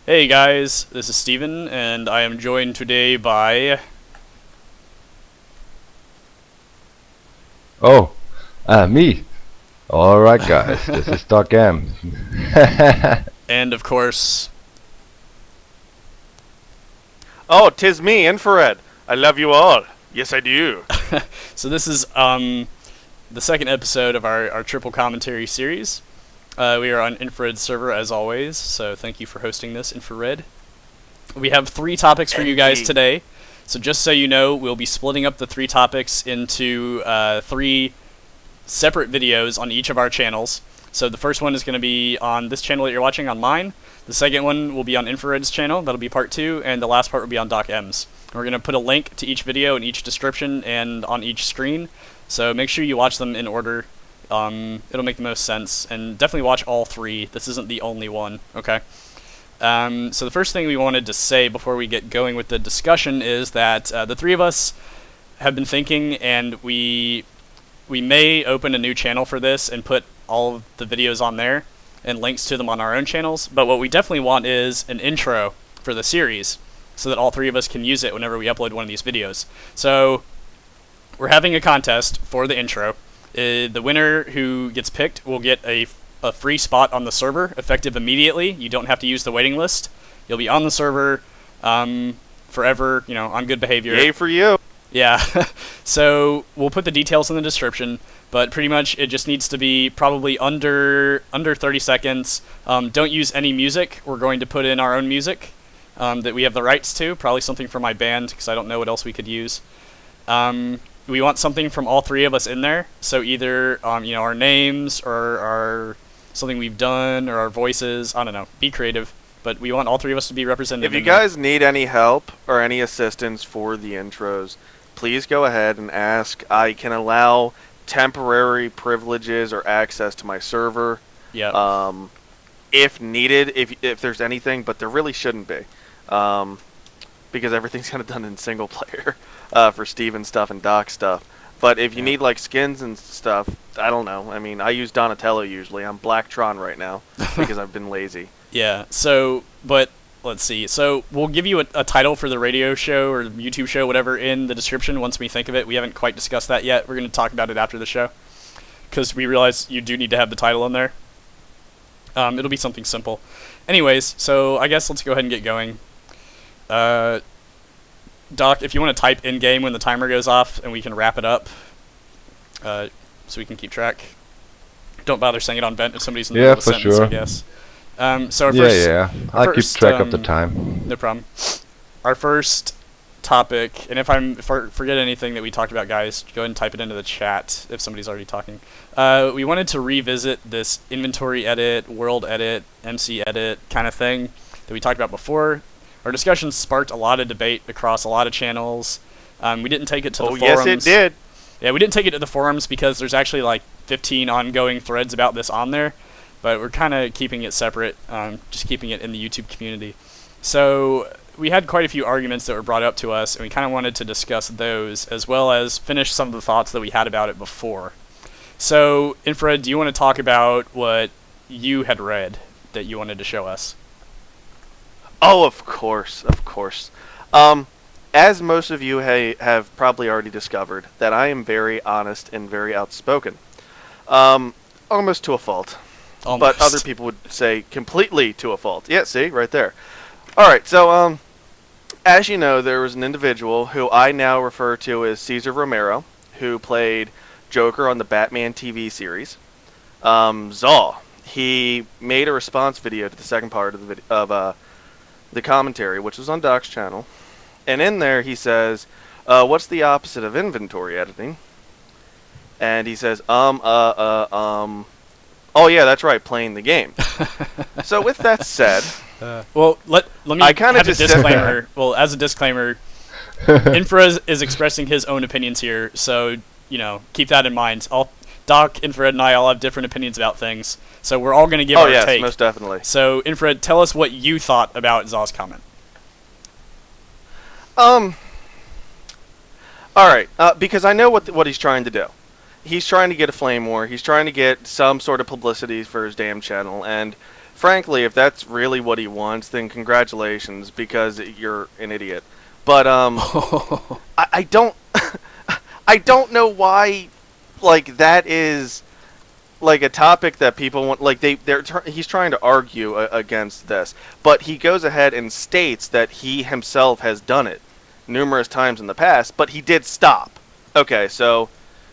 Hey guys, this is Steven, and I am joined today by... Oh, me. All right, guys. This is Docm. and of course... Oh, 'tis me, INVEdit. I love you all. Yes, I do. So this is the second episode of our triple commentary series. We are on INVEdit's server as always, so thank you for hosting this, INVEdit. We have 3 topics for you guys today. So just so you know, we'll be splitting up the 3 topics into 3 separate videos on each of our channels. So the first one is going to be on this channel that you're watching, on mine. The second one will be on INVEdit's channel, that'll be part 2, and the last part will be on Docm's. We're going to put a link to each video in each description and on each screen, so make sure you watch them in order. It'll make the most sense, and definitely watch all 3. This isn't the only one, okay? So the first thing we wanted to say before we get going with the discussion is that the 3 of us have been thinking, and we may open a new channel for this and put all of the videos on there and links to them on our own channels, but what we definitely want is an intro for the series so that all 3 of us can use it whenever we upload one of these videos. So we're having a contest for the intro. The winner who gets picked will get a free spot on the server, effective immediately. You don't have to use the waiting list. You'll be on the server forever, on good behavior. Yay for you. Yeah. So we'll put the details in the description, but pretty much it just needs to be probably under 30 seconds. Don't use any music. We're going to put in our own music that we have the rights to, probably something from my band, because I don't know what else we could use. We want something from all 3 of us in there, so either our names or our something we've done or our voices. I don't know. Be creative, but we want all 3 of us to be represented. If you guys need any help or any assistance for the intros, please go ahead and ask. I can allow temporary privileges or access to my server. Yeah. If needed, if there's anything, but there really shouldn't be, because everything's kind of done in single player. For Steven stuff and Doc stuff. But if you need like skins and stuff, I don't know. I mean, I use Donatello usually. I'm Blacktron right now because I've been lazy. Yeah. So, but let's see. So we'll give you a title for the radio show or YouTube show, whatever, in the description once we think of it. We haven't quite discussed that yet. We're going to talk about it after the show because we realize you do need to have the title in there. It'll be something simple. Anyways, so I guess let's go ahead and get going. Doc, if you want to type in-game when the timer goes off and we can wrap it up, so we can keep track. Don't bother saying it on vent if somebody's in the middle of a sentence, sure. I guess. So our first, I'll keep track of the time. No problem. Our first topic, and if I forget anything that we talked about, guys, go ahead and type it into the chat if somebody's already talking. We wanted to revisit this inventory edit, world edit, MC edit kind of thing that we talked about before. Our discussion sparked a lot of debate across a lot of channels. We didn't take it to the forums. Oh, yes, it did. Yeah, we didn't take it to the forums because there's actually like 15 ongoing threads about this on there, but we're kind of keeping it separate, just keeping it in the YouTube community. So we had quite a few arguments that were brought up to us, and we kind of wanted to discuss those, as well as finish some of the thoughts that we had about it before. So, INVEdit, do you want to talk about what you had read that you wanted to show us? Oh, of course, of course. As most of you have probably already discovered, that I am very honest and very outspoken. Almost to a fault. Almost. But other people would say completely to a fault. Yeah, see, right there. Alright, so, as you know, there was an individual who I now refer to as Cesar Romero, who played Joker on the Batman TV series. Zaw. He made a response video to the second part of the commentary, which was on Doc's channel, and in there he says, what's the opposite of inventory editing? And he says, oh yeah, that's right, playing the game. So with that said, well, let me I kinda have a just disclaimer. Well, as a disclaimer, INVEdit is expressing his own opinions here, so, keep that in mind. Doc, INVEdit, and I all have different opinions about things, so we're all going to give our take. Most definitely. So, INVEdit, tell us what you thought about Zaw's comment. Alright, because I know what he's trying to do. He's trying to get a flame war. He's trying to get some sort of publicity for his damn channel, and frankly, if that's really what he wants, then congratulations, because you're an idiot. But I don't I don't know why like that is like a topic that people want. Like he's trying to argue against this, but he goes ahead and states that he himself has done it numerous times in the past, but he did stop. Okay, so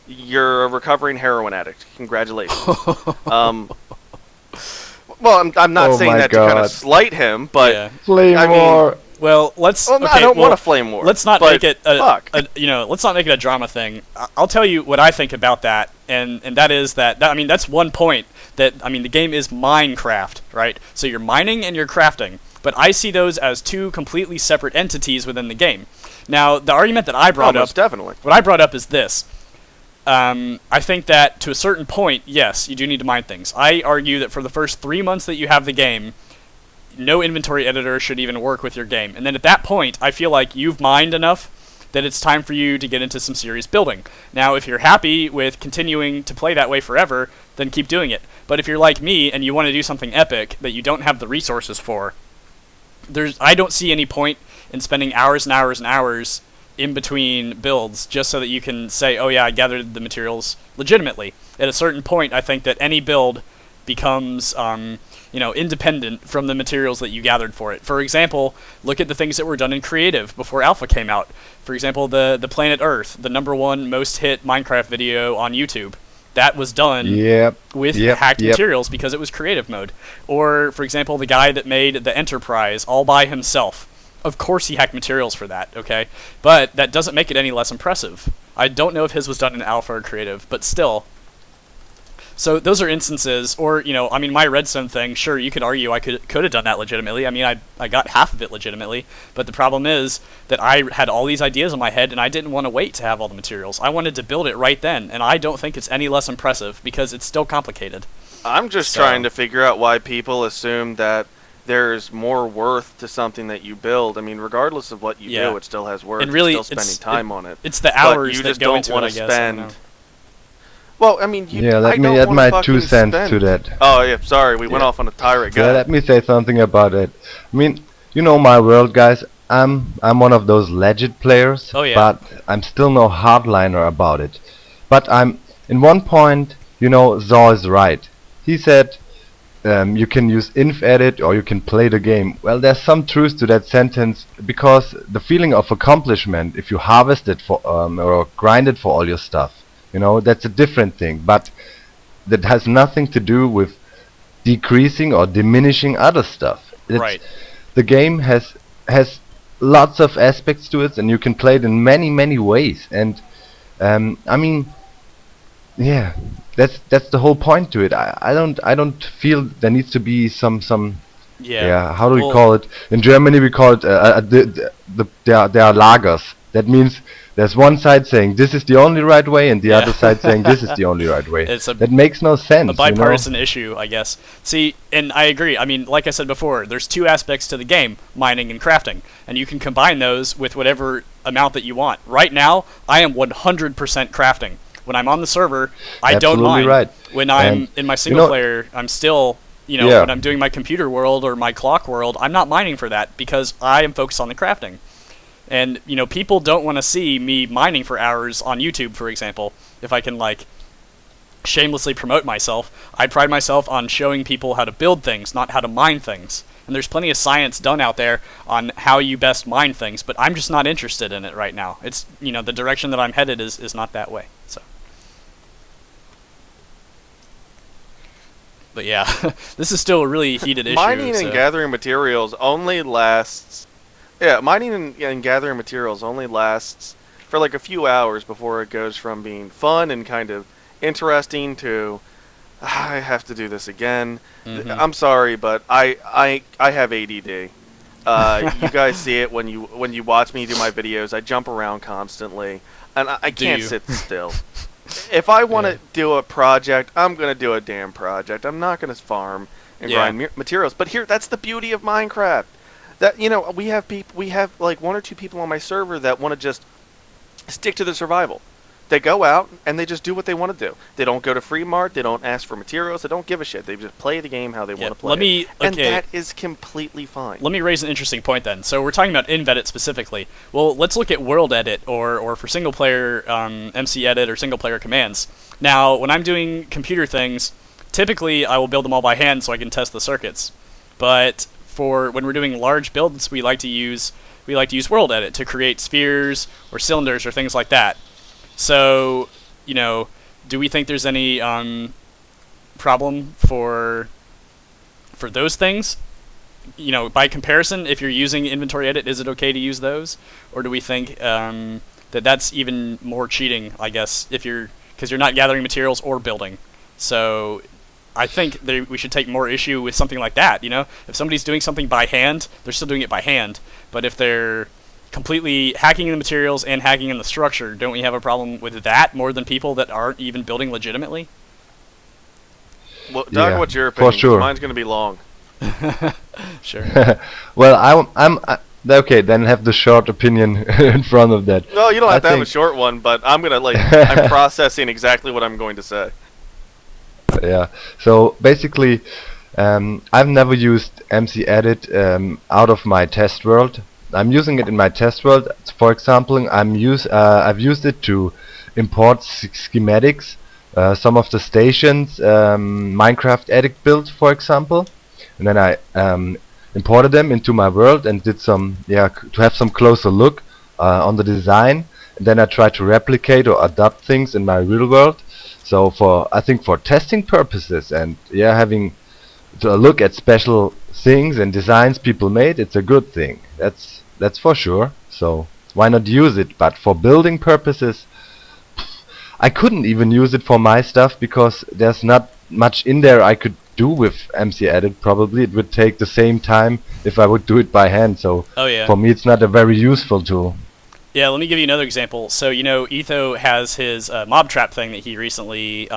you're a recovering heroin addict. Congratulations. Well, I'm not saying that to kind of slight him, but yeah. Flame war. Well, let's. Well, okay, I don't want a flame war. Let's not make it let's not make it a drama thing. I'll tell you what I think about that, and that is that I mean that's one point. That I mean the game is Minecraft, right? So you're mining and you're crafting, but I see those as two completely separate entities within the game. Now, the argument that I brought up, definitely. What I brought up is this. I think that to a certain point, yes, you do need to mine things. I argue that for the first 3 months that you have the game, no inventory editor should even work with your game. And then at that point, I feel like you've mined enough that it's time for you to get into some serious building. Now, if you're happy with continuing to play that way forever, then keep doing it. But if you're like me and you want to do something epic that you don't have the resources for, I don't see any point in spending hours and hours and hours in between builds just so that you can say, oh yeah, I gathered the materials legitimately. At a certain point, I think that any build becomes independent from the materials that you gathered for it. For example, look at the things that were done in creative before Alpha came out. For example, the Planet Earth, the #1 most hit Minecraft video on YouTube. That was done with hacked materials because it was creative mode. Or, for example, the guy that made the Enterprise all by himself. Of course he hacked materials for that, okay? But that doesn't make it any less impressive. I don't know if his was done in Alpha or creative, but still. So those are instances, or, my redstone thing, sure, you could argue I could have done that legitimately. I mean, I got half of it legitimately, but the problem is that I had all these ideas in my head, and I didn't want to wait to have all the materials. I wanted to build it right then, and I don't think it's any less impressive, because it's still complicated. I'm just trying to figure out why people assume that there's more worth to something that you build. I mean, regardless of what you do, it still has worth. And really, you're still spending time on it. It's the hours you that just go don't into want it, to I guess. spend. Well, I mean, let me add my 2 cents to that. Oh yeah, sorry, we went off on a tirade. Yeah, let me say something about it. I mean, my world, guys. I'm one of those legend players, but I'm still no hardliner about it. But I'm in one point, Zaw is right. He said you can use INVEdit or you can play the game. Well, there's some truth to that sentence, because the feeling of accomplishment, if you harvest it for or grind it for all your stuff, that's a different thing. But that has nothing to do with decreasing or diminishing other stuff. Right. The game has lots of aspects to it, and you can play it in many ways. And I mean, yeah, that's the whole point to it. I don't feel there needs to be some how do we call it? In Germany we call it there are lagers. That means there's one side saying this is the only right way, and the other side saying this is the only right way. That makes no sense. A bipartisan issue, I guess. See, and I agree. I mean, like I said before, there's two aspects to the game, mining and crafting, and you can combine those with whatever amount that you want. Right now, I am 100% crafting. When I'm on the server, I don't mine. Right. When I'm in my single player, I'm still, when I'm doing my computer world or my clock world, I'm not mining for that because I am focused on the crafting. And, people don't want to see me mining for hours on YouTube, for example. If I can, shamelessly promote myself, I pride myself on showing people how to build things, not how to mine things. And there's plenty of science done out there on how you best mine things, but I'm just not interested in it right now. It's, the direction that I'm headed is not that way, so. But yeah, this is still a really heated issue. Mining and gathering materials only lasts... Yeah, mining and gathering materials only lasts for a few hours before it goes from being fun and kind of interesting to, I have to do this again. Mm-hmm. I'm sorry, but I have ADD. You guys see it when you watch me do my videos. I jump around constantly, and I can't sit still. If I want to do a project, I'm going to do a damn project. I'm not going to farm and grind materials. But that's the beauty of Minecraft. That we have 1 or 2 people on my server that want to just stick to the survival. They go out and they just do what they want to do. They don't go to Free Mart. They don't ask for materials. They don't give a shit. They just play the game how they want to play and that is completely fine. Let me raise an interesting point then. So we're talking about INVEdit specifically. Well, let's look at World Edit or for single player MC Edit or single player commands. Now, when I'm doing computer things, typically I will build them all by hand so I can test the circuits. But for when we're doing large builds, we like to use World Edit to create spheres or cylinders or things like that. So, do we think there's any problem for those things? By comparison, if you're using inventory edit, is it okay to use those, or do we think that that's even more cheating? I guess because you're not gathering materials or building. So, I think we should take more issue with something like that. If somebody's doing something by hand, they're still doing it by hand. But if they're completely hacking in the materials and hacking in the structure, don't we have a problem with that more than people that aren't even building legitimately? Well, Doug, what's your opinion? For sure. Mine's going to be long. Sure. Well, I'm okay. Then have the short opinion in front of that. No, you don't have to have a short one, but I'm gonna I'm processing exactly what I'm going to say. Yeah. So basically, I've never used MC3C out of my test world. I'm using it in my test world. For example, I've used it to import schematics, some of the stations, Minecraft edit build, for example, and then I imported them into my world and did some to have some closer look on the design. And then I tried to replicate or adapt things in my real world. So I think for testing purposes and having to look at special things and designs people made, it's a good thing. That's for sure. So why not use it? But for building purposes, I couldn't even use it for my stuff because there's not much in there I could do with MC3C. Probably it would take the same time if I would do it by hand. So for me, it's not a very useful tool. Yeah, let me give you another example. So, Etho has his mob trap thing that he recently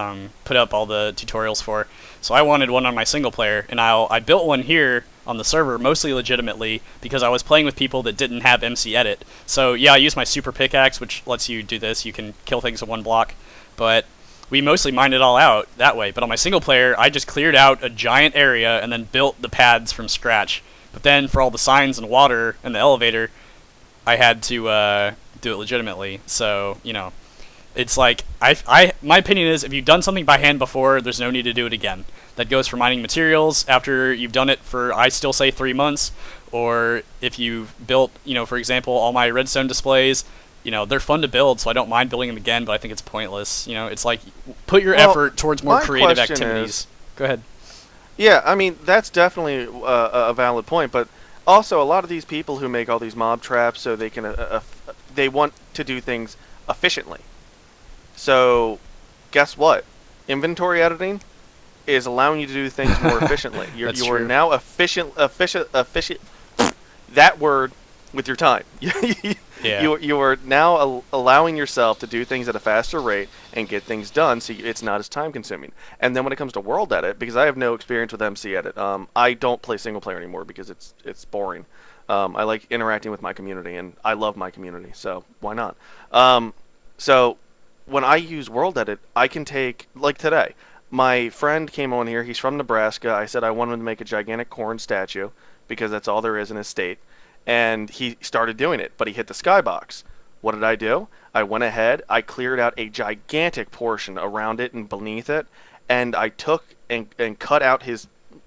put up all the tutorials for. So I wanted one on my single player, and I built one here on the server, mostly legitimately, because I was playing with people that didn't have MC3C. So yeah, I used my super pickaxe, which lets you do this. You can kill things in one block, but we mostly mined it all out that way. But on my single player, I just cleared out a giant area and then built the pads from scratch. But then for all the signs and water and the elevator, I had to do it legitimately. So, it's like, my opinion is if you've done something by hand before, there's no need to do it again. That goes for mining materials after you've done it for, I still say, 3 months. Or if you've built, for example, all my redstone displays, they're fun to build, so I don't mind building them again, but I think it's pointless. It's like, put your effort towards more creative activities. Go ahead. Yeah, I mean, that's definitely a valid point, but also a lot of these people who make all these mob traps so they can, they want to do things efficiently. So, guess what? Inventory editing is allowing you to do things more efficiently. You are now efficient. That word with your time. You are now allowing yourself to do things at a faster rate and get things done, so it's not as time consuming. And then when it comes to World Edit, because I have no experience with MC Edit, I don't play single player anymore because it's boring. I like interacting with my community, and I love my community, so why not? So when I use World Edit, I can take, like today, my friend came on here. He's from Nebraska. I said I want him to make a gigantic corn statue because that's all there is in his state. And he started doing it, but he hit the skybox. What did I do? I went ahead, I cleared out a gigantic portion around it and beneath it, and I took and cut out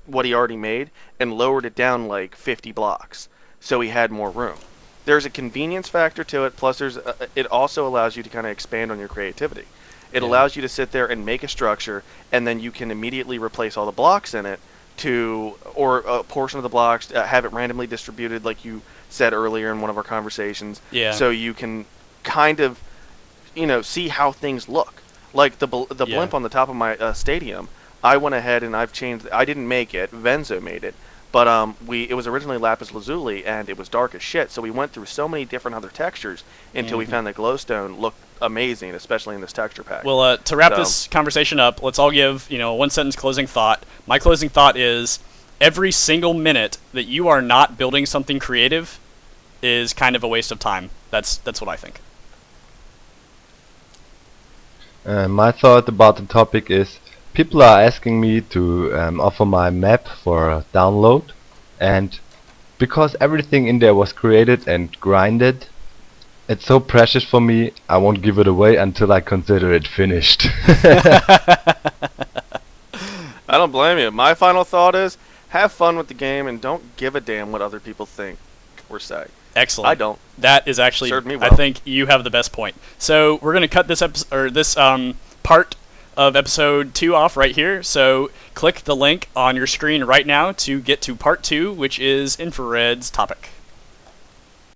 what he already made and lowered it down like 50 blocks so he had more room. There's a convenience factor to it, plus it also allows you to kind of expand on your creativity. It allows you to sit there and make a structure, and then you can immediately replace all the blocks in it or a portion of the blocks, have it randomly distributed like you said earlier in one of our conversations. Yeah. So you can kind of, see how things look. Like the blimp on the top of my stadium, I went ahead and I've changed. I didn't make it. Venzo made it. But it was originally lapis lazuli, and it was dark as shit. So we went through so many different other textures until we found that glowstone looked amazing, especially in this texture pack. Well, to wrap this conversation up, let's all give one sentence closing thought. My closing thought is every single minute that you are not building something creative is kind of a waste of time. That's what I think. My thought about the topic is people are asking me to offer my map for download, and because everything in there was created and grinded, it's so precious for me, I won't give it away until I consider it finished. I don't blame you. My final thought is, have fun with the game and don't give a damn what other people think or say. Excellent. I don't. That is actually, Served me well. I think you have the best point. So we're going to cut this part of episode 2 off right here. So click the link on your screen right now to get to part 2, which is INVEdit's topic.